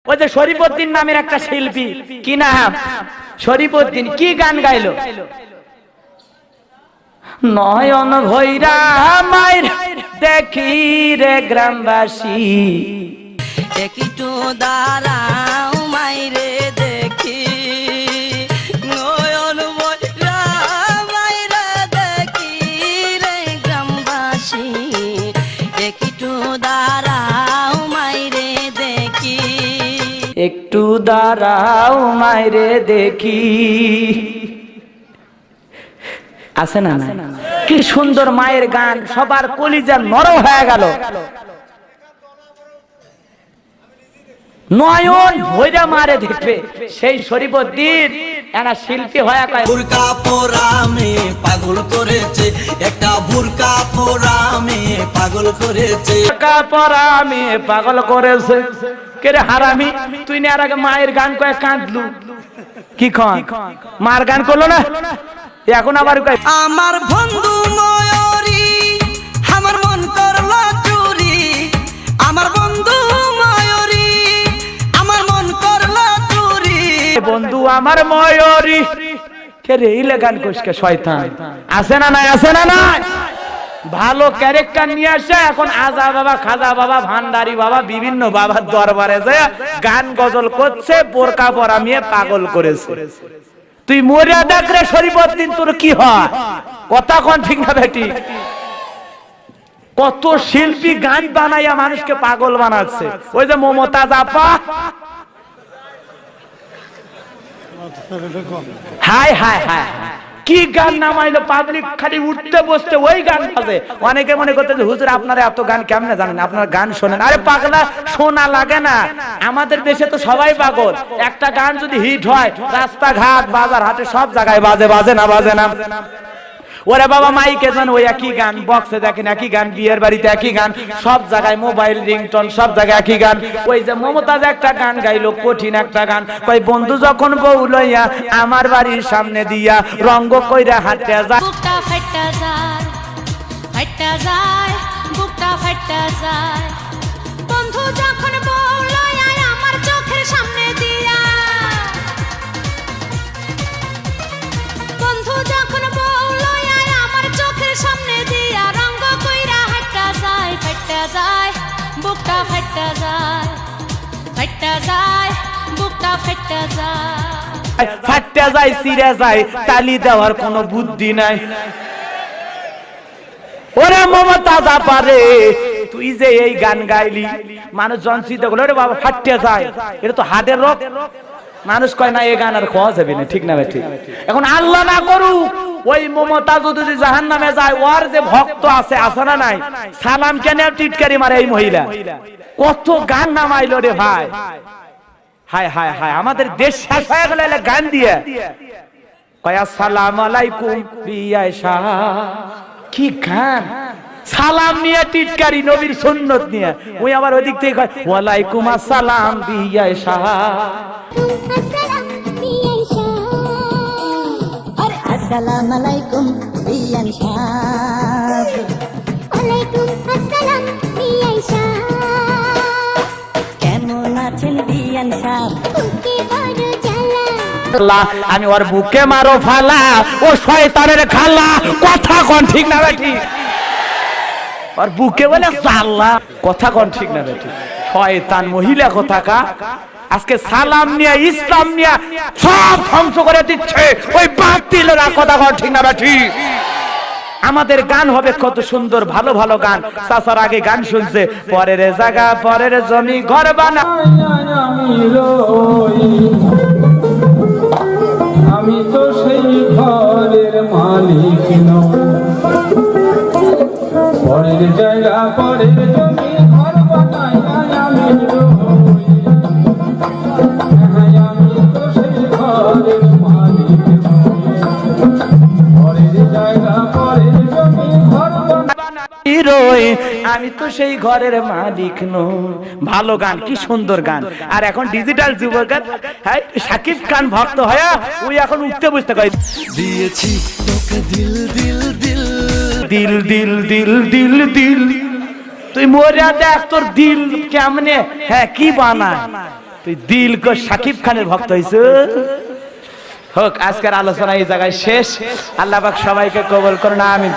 ওই যে শরীফউদ্দিন নামের একটা শিল্পী, কি নাম? শরীফউদ্দিন কি গান গাইলো? নয়ন ভৈরা মায়ের দেখি রে গ্রামবাসী, একটু দাঁড়াও মাইরে দেখি, নয়ন ভৈরা মাইরে দেখি রে গ্রামবাসী, একটু দাঁড়াও মাইরে দেখি, একটু দাঁড়াও মাইরে দেখি। আছে না? কি সুন্দর মায়ের গান, সবার কলিজা নরম হয়ে গেল। নয়ন ভৈরা মারে দেখবে সেই শরীফউদ্দিন একটা শিল্পী হয়ে কয় বুরকা পরামে পাগল করেছে, একটা বুরকা পরামে পাগল করেছে, বুরকা পরামে পাগল করেছে। কে রে হারামি, তুই না আর আগে মায়ের গান কয়ে কাঁদলু, কি খন মার গান করলো না, এখন আবার কয় আমার বন্ধু ময়ূরী আমার মন করলো চুরি, আমার বন্ধু ময়ূরী আমার মন করলো চুরি, বন্ধু আমার ময়ূরী। কে রে এই গান কইসকে শয়তান, আছে না নাই? আছে না নাই? ভালো ক্যারেক্টার নিয়ে আসে এখন আজা বাবা, খাজা বাবা, ভান্ডারি বাবা, বিভিন্ন বাবার দরবারে যায় গান গজল করছে, বোরকা পরামিয়ে পাগল করেছে। তুই মরিয়া দেখ রে শরীফউদ্দিন, তোর কি হয়? কথা কোন ঠিক না বেটি? কত শিল্পী গান বানাইয়া মানুষকে পাগল বানাচ্ছে। ওই যে মমতাজ আপা, হাই হাই হাই কি গান নামাইলো, পাবলিক খালি উঠতে বসতে ওই গান বাজে। অনেকে মনে করতে যে হুজুর আপনারা এত গান কেমনে জানেন, আপনারা গান শোনেন। আরে পাগলা, শোনা লাগে না? আমাদের দেশে তো সবাই পাগল। একটা গান যদি হিট হয়, রাস্তাঘাট বাজার হাটে সব জায়গায় বাজে, বাজে না? বাজে না? ওরে বাবা মাইকে জান ওই একই গান, বক্সে দেখেন একই গান, বিয়ের বাড়িতে একই গান, সব জায়গায় মোবাইল রিংটোন, সব জায়গায় একই গান। ওই যে মমতাজ একটা গান গাইলো, কঠিন একটা গান, কই বন্ধু যখন বউ লইয়া আমার বাড়ির সামনে দিয়া রঙ্গ কইরা হাঁটতে যায়, বুকটা ফাটা যায়, ফাটা যায়, বুকটা ফাটা যায়, বন্ধু যখন বউ লইয়া আমার চোখের সামনে দিয়া, বন্ধু যখন বউ লইয়া আমার চোখের সামনে দিয়া রঙ্গ কইরা হাঁটা যায়, ফাটা যায়, বুকটা ফাটা যায়, ফাটা যায়, বুকটা ফাটা যায়, ফাটতে যায়, ছিঁড়ে যায়, তালি দেওয়ার কোনো বুদ্ধি নাই। ওরে মমতাজ আপা রে, তুই যে এই গান গাইলি, মানুষ চিন্তা করলো রে বাবা ফাটতে যায়, এটা তো হার্টের রোগ। মানুষ কয় না এই গান আর খাওয়া যাবে না, ঠিক না ঠিক? এখন আল্লাহ না করুক ওই মমতাজ যদি জাহান্নামে যায়, ওর যে ভক্ত আছে, আছে না নাই? সালাম কেন টিটকারি মারে এই মহিলা, কত গান নামাইলো রে ভাই। হায় হায় হায়, আমাদের দেশ শেষ হয়ে গেল গান দিয়ে। কয় আসসালামু আলাইকুম বিয়াশা, কি গান! সালাম নিয়ে টিটকারি, নবীর সুন্নত নিয়ে। ওই আবার ওই দিক থেকে কয় ওয়ালাইকুম আসসালাম বিয়াশা, আসসালামু আলাইকুম বিয়ান সাহেব, ওয়ালাইকুম আসসালাম বিয়ান সাহেব, কেমন আছেন বিয়ান সাহেব, বুকে বড় জ্বালা, আমি ওর বুকে মারো ফালা, ও শয়তানের খালা। কথা কোন ঠিক না বেটি? ওর বুকে বলে জাল্লা, কথা কোন ঠিক না বেটি? শয়তান মহিলা কোথাকা। আজকে সালাম নিয়ে, ইসলাম নিয়ে সব ধ্বংস করে দিচ্ছে ওই বাতিলেরা, কথা কোন ঠিক না বেটি? আমাদের গান হবে কত সুন্দর, ভালো ভালো গান। চাচার আগে গান শুনছে, পরের জায়গা পরের জমি ঘর বানা, আমি তো সেই ঘরের মালিক নই, পরের জায়গা পরের জমি ঘর বানাই আমি রই, আমি তো সেই ঘরের মালিক নই, পরের জায়গা পরের জমি ঘর বানাই, আমি তো সেই ঘরের মালিক নই। ভালো গান, কি সুন্দর গান। আর এখন ডিজিটাল যুবক, হ্যাঁ শাকিব খান ভক্ত হয়ে ওই এখন উঠতে বসতে কয় দিয়েছি তোকে দিল দিল দিল, দিল দিল দিল দিল দিল। তুই মরিয়া দেখ তোর দিল কেমনে, হ্যাঁ কি বানায়। তুই দিল কো শাকিব খানের ভক্ত হইছো। হোক, আজকের আলোচনা এই জায়গায় শেষ। আল্লাহ পাক সবাইকে কবুল করুন, আমিন।